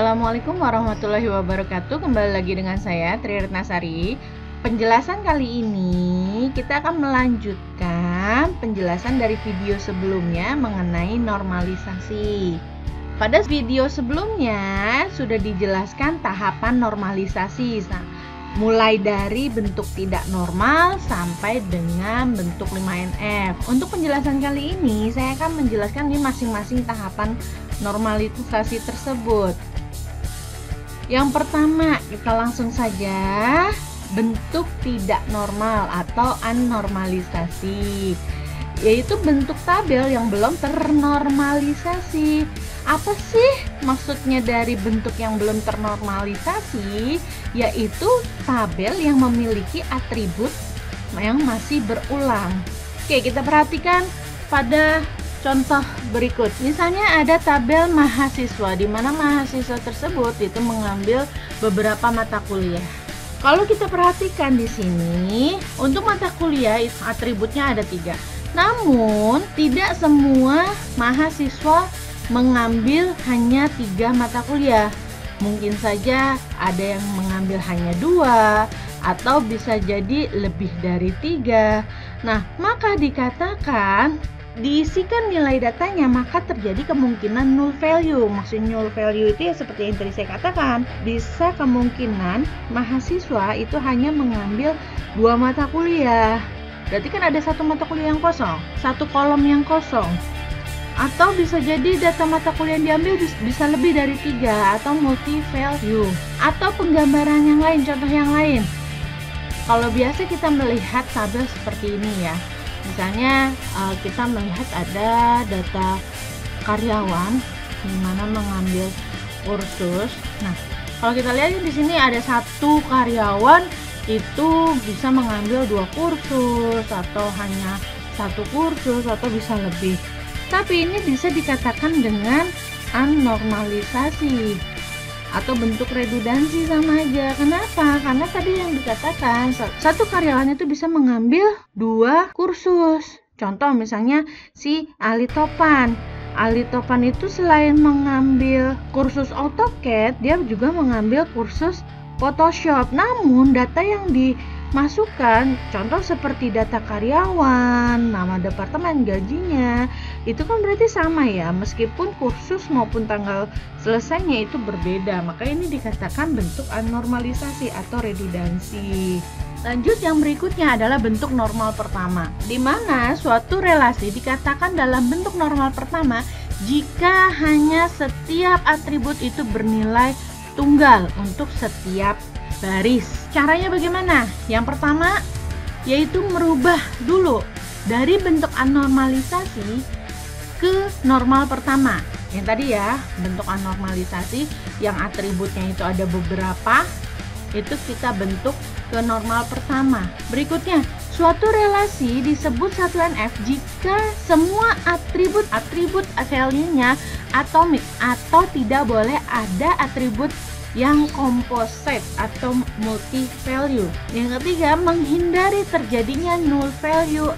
Assalamualaikum warahmatullahi wabarakatuh. Kembali lagi dengan saya Tri Retnasari. Penjelasan kali ini kita akan melanjutkan penjelasan dari video sebelumnya mengenai normalisasi. Pada video sebelumnya sudah dijelaskan tahapan normalisasi. Nah, mulai dari bentuk tidak normal sampai dengan bentuk 5NF. Untuk penjelasan kali ini saya akan menjelaskan di masing-masing tahapan normalisasi tersebut. Yang pertama, kita langsung saja bentuk tidak normal atau anormalisasi, yaitu bentuk tabel yang belum ternormalisasi. Apa sih maksudnya dari bentuk yang belum ternormalisasi? Yaitu tabel yang memiliki atribut yang masih berulang. Oke, kita perhatikan pada contoh berikut. Misalnya ada tabel mahasiswa, di mana mahasiswa tersebut itu mengambil beberapa mata kuliah. Kalau kita perhatikan di sini, untuk mata kuliah itu atributnya ada 3. Namun, tidak semua mahasiswa mengambil hanya 3 mata kuliah. Mungkin saja ada yang mengambil hanya 2, atau bisa jadi lebih dari 3. Nah, maka dikatakan diisikan nilai datanya, maka terjadi kemungkinan null value. Maksudnya null value itu ya seperti yang tadi saya katakan, bisa kemungkinan mahasiswa itu hanya mengambil 2 mata kuliah. Berarti kan ada 1 mata kuliah yang kosong, 1 kolom yang kosong. Atau bisa jadi data mata kuliah yang diambil bisa lebih dari 3, atau multi value, atau penggambaran yang lain, contoh yang lain. Kalau biasa kita melihat tabel seperti ini ya. Misalnya kita melihat ada data karyawan di mana mengambil kursus. Nah, kalau kita lihat di sini ada 1 karyawan itu bisa mengambil 2 kursus, atau hanya 1 kursus, atau bisa lebih. Tapi ini bisa dikatakan dengan anormalisasi atau bentuk redundansi, sama aja. Kenapa? Karena tadi yang dikatakan 1 karyawan itu bisa mengambil 2 kursus. Contoh misalnya si Ali Topan. Ali Topan itu selain mengambil kursus AutoCAD, dia juga mengambil kursus Photoshop. Namun data yang dimasukkan, contoh seperti data karyawan, nama departemen, gajinya, itu kan berarti sama ya, meskipun kursus maupun tanggal selesainya itu berbeda. Maka ini dikatakan bentuk anormalisasi atau redundansi. Lanjut, yang berikutnya adalah bentuk normal pertama, di mana suatu relasi dikatakan dalam bentuk normal pertama jika hanya setiap atribut itu bernilai tunggal untuk setiap baris. Caranya bagaimana? Yang pertama yaitu merubah dulu dari bentuk anormalisasi ke normal pertama. Yang tadi ya, bentuk anormalisasi yang atributnya itu ada beberapa, itu kita bentuk ke normal pertama. Berikutnya, suatu relasi disebut 1NF jika semua atribut value-nya atomik, atau tidak boleh ada atribut yang composite atau multi value. Yang ketiga, menghindari terjadinya null value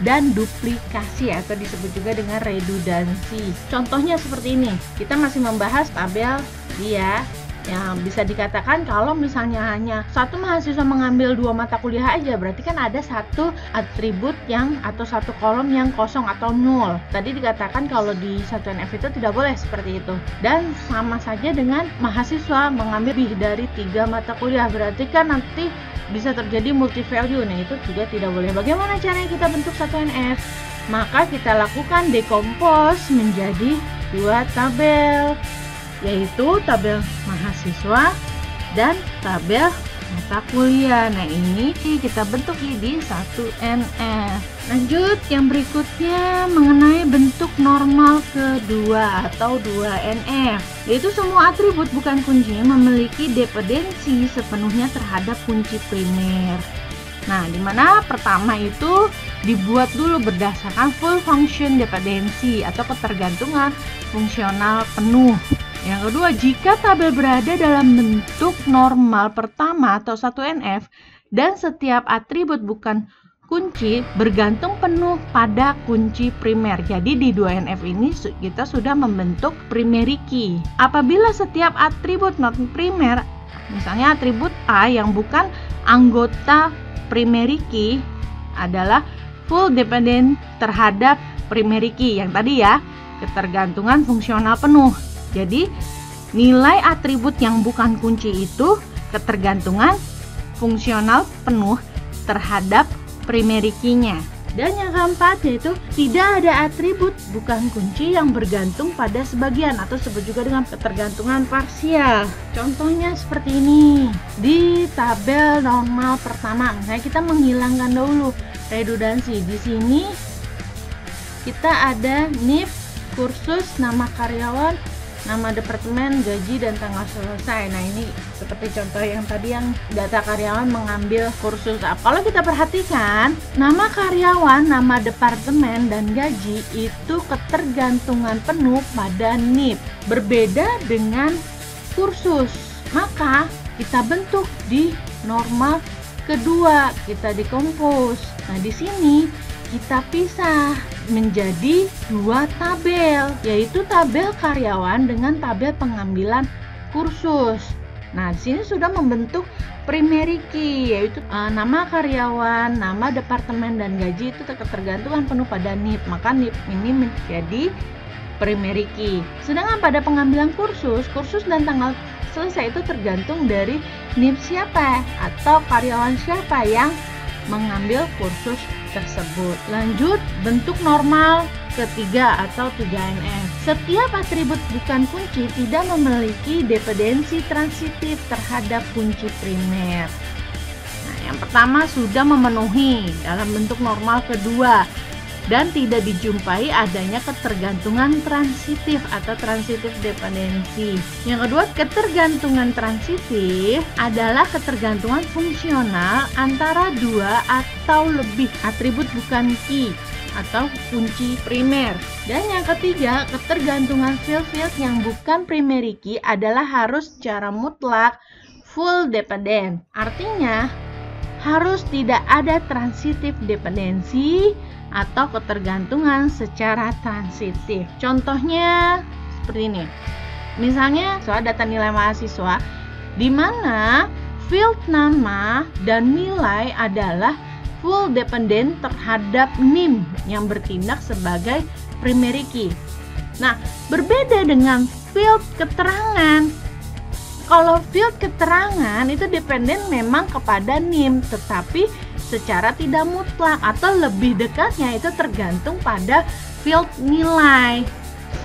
dan duplikasi atau disebut juga dengan redundansi. Contohnya seperti ini. Kita masih membahas tabel dia yang bisa dikatakan kalau misalnya hanya 1 mahasiswa mengambil 2 mata kuliah aja, berarti kan ada 1 atribut yang atau 1 kolom yang kosong atau nol. Tadi dikatakan kalau di 1NF itu tidak boleh seperti itu. Dan sama saja dengan mahasiswa mengambil lebih dari 3 mata kuliah, berarti kan nanti bisa terjadi multi value. Nah, itu juga tidak boleh. Bagaimana caranya kita bentuk 1NF? Maka kita lakukan decompose menjadi 2 tabel, yaitu tabel mahasiswa dan tabel mata kuliah. Nah, ini kita bentuk di 1NF. Lanjut, yang berikutnya mengenai bentuk normal kedua atau 2NF, yaitu semua atribut bukan kunci memiliki dependensi sepenuhnya terhadap kunci primer. Nah, dimana pertama itu dibuat dulu berdasarkan full function dependency atau ketergantungan fungsional penuh. Yang kedua, jika tabel berada dalam bentuk normal pertama atau 1NF dan setiap atribut bukan kunci bergantung penuh pada kunci primer. Jadi di 2NF ini kita sudah membentuk primary key. Apabila setiap atribut non primer, misalnya atribut A yang bukan anggota primary key adalah full dependent terhadap primary key yang tadi ya, ketergantungan fungsional penuh. Jadi nilai atribut yang bukan kunci itu ketergantungan fungsional penuh terhadap primary key-nya. Dan yang keempat yaitu tidak ada atribut bukan kunci yang bergantung pada sebagian atau disebut juga dengan ketergantungan parsial. Contohnya seperti ini. Di tabel normal pertama, misalnya kita menghilangkan dulu redundansi. Di sini kita ada NIP, kursus, nama karyawan, nama departemen, gaji, dan tanggal selesai. Nah, ini seperti contoh yang tadi yang data karyawan mengambil kursus. Kalau kita perhatikan, nama karyawan, nama departemen, dan gaji itu ketergantungan penuh pada NIP. Berbeda dengan kursus. Maka kita bentuk di normal kedua, kita decompose. Nah, di sini kita pisah menjadi dua tabel, yaitu tabel karyawan dengan tabel pengambilan kursus. Nah, di sini sudah membentuk primary key, yaitu nama karyawan, nama departemen, dan gaji itu ketergantungan penuh pada NIP. Maka NIP ini menjadi primary key. Sedangkan pada pengambilan kursus dan tanggal selesai itu tergantung dari NIP siapa atau karyawan siapa yang mengambil kursus tersebut. Lanjut, bentuk normal ketiga atau 3NF. Setiap atribut bukan kunci tidak memiliki dependensi transitif terhadap kunci primer. Nah, yang pertama sudah memenuhi dalam bentuk normal kedua dan tidak dijumpai adanya ketergantungan transitif atau transitif dependensi. Yang kedua, ketergantungan transitif adalah ketergantungan fungsional antara dua atau lebih atribut bukan key atau kunci primer. Dan yang ketiga, ketergantungan field-field yang bukan primary key adalah harus secara mutlak full dependent. Artinya, harus tidak ada transitif dependensi atau ketergantungan secara transitif. Contohnya seperti ini. Misalnya soal data nilai mahasiswa di mana field nama dan nilai adalah full dependent terhadap NIM yang bertindak sebagai primary key. Nah, berbeda dengan field keterangan. Kalau field keterangan itu dependen memang kepada NIM, tetapi secara tidak mutlak atau lebih dekatnya itu tergantung pada field nilai,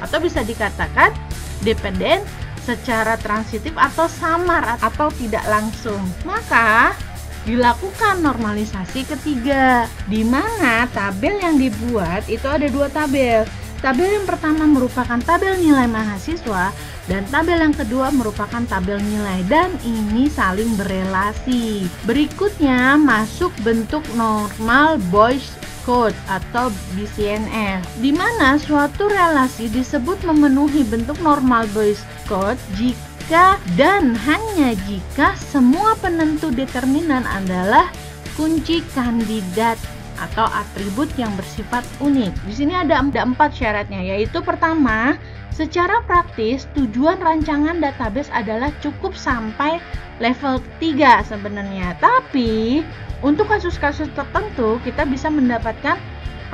atau bisa dikatakan dependen secara transitif atau samar atau tidak langsung. Maka dilakukan normalisasi ketiga, di mana tabel yang dibuat itu ada dua tabel. Tabel yang pertama merupakan tabel nilai mahasiswa dan tabel yang kedua merupakan tabel nilai, dan ini saling berelasi. Berikutnya masuk bentuk normal Boyce Code atau BCNF, di mana suatu relasi disebut memenuhi bentuk normal Boyce Code jika dan hanya jika semua penentu determinan adalah kunci kandidat atau atribut yang bersifat unik. Di sini ada 4 syaratnya, yaitu pertama, secara praktis tujuan rancangan database adalah cukup sampai level 3 sebenarnya. Tapi untuk kasus-kasus tertentu kita bisa mendapatkan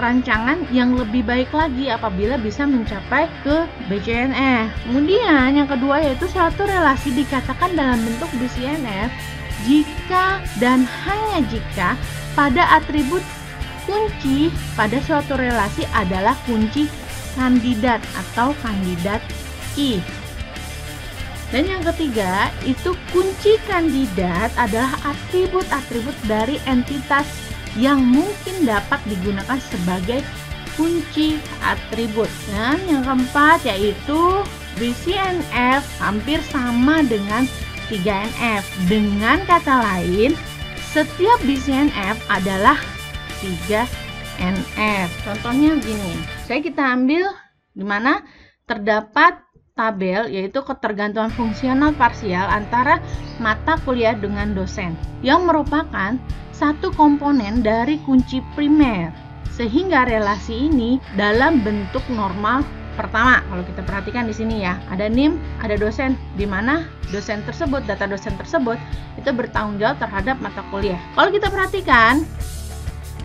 rancangan yang lebih baik lagi apabila bisa mencapai ke BCNF. Kemudian yang kedua yaitu suatu relasi dikatakan dalam bentuk BCNF jika dan hanya jika pada atribut kunci pada suatu relasi adalah kunci kandidat atau kandidat key. Dan yang ketiga, itu kunci kandidat adalah atribut-atribut dari entitas yang mungkin dapat digunakan sebagai kunci atribut. Dan yang keempat yaitu BCNF hampir sama dengan 3NF. Dengan kata lain, setiap BCNF adalah 3NF. Contohnya begini, kita ambil di mana terdapat tabel, yaitu ketergantungan fungsional parsial antara mata kuliah dengan dosen, yang merupakan satu komponen dari kunci primer. Sehingga relasi ini dalam bentuk normal pertama. Kalau kita perhatikan di sini ya, ada NIM, ada dosen, di mana dosen tersebut, data dosen tersebut itu bertanggung jawab terhadap mata kuliah. Kalau kita perhatikan,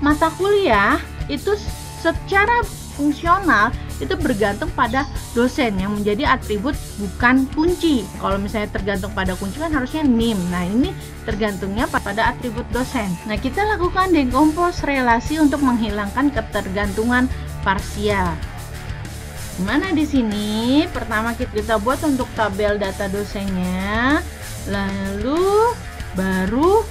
mata kuliah itu secara fungsional itu bergantung pada dosen yang menjadi atribut bukan kunci. Kalau misalnya tergantung pada kunci kan harusnya NIM. Nah, ini tergantungnya pada atribut dosen. Nah, kita lakukan dekompos relasi untuk menghilangkan ketergantungan parsial. Dimana di sini pertama kita buat untuk tabel data dosennya, lalu baru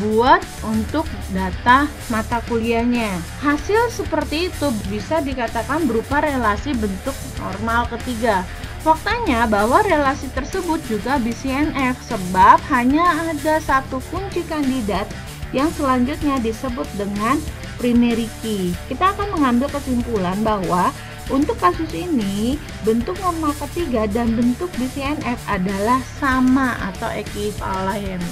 buat untuk data mata kuliahnya. Hasil seperti itu bisa dikatakan berupa relasi bentuk normal ketiga. Faktanya bahwa relasi tersebut juga BCNF sebab hanya ada satu kunci kandidat yang selanjutnya disebut dengan primary key. Kita akan mengambil kesimpulan bahwa untuk kasus ini, bentuk normal ketiga dan bentuk BCNF adalah sama atau equivalent.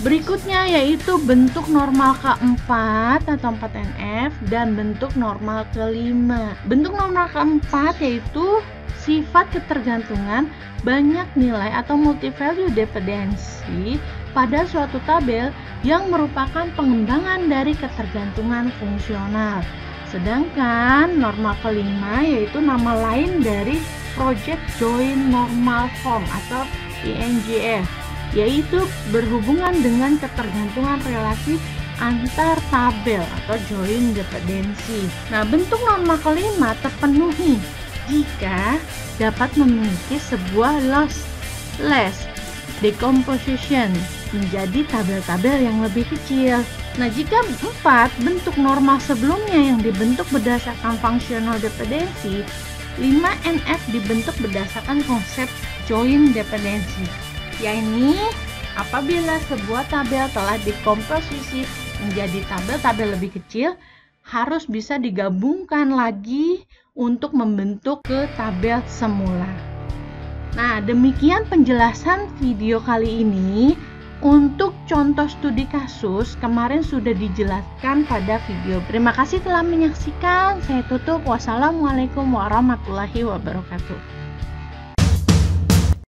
Berikutnya yaitu bentuk normal keempat atau 4NF dan bentuk normal kelima. Bentuk normal keempat yaitu sifat ketergantungan banyak nilai atau multi-value dependency pada suatu tabel yang merupakan pengembangan dari ketergantungan fungsional. Sedangkan normal kelima yaitu nama lain dari Project Joint Normal Form atau PNJF, yaitu berhubungan dengan ketergantungan relasi antar tabel atau joint dependency. Nah, bentuk normal kelima terpenuhi jika dapat memiliki sebuah lossless decomposition menjadi tabel-tabel yang lebih kecil. Nah, jika 4 bentuk normal sebelumnya yang dibentuk berdasarkan functional dependency, 5NF dibentuk berdasarkan konsep joint dependency. Yakni apabila sebuah tabel telah dikomposisi menjadi tabel-tabel lebih kecil, harus bisa digabungkan lagi untuk membentuk ke tabel semula. Nah, demikian penjelasan video kali ini. Untuk contoh studi kasus, kemarin sudah dijelaskan pada video. Terima kasih telah menyaksikan. Saya tutup. Wassalamualaikum warahmatullahi wabarakatuh.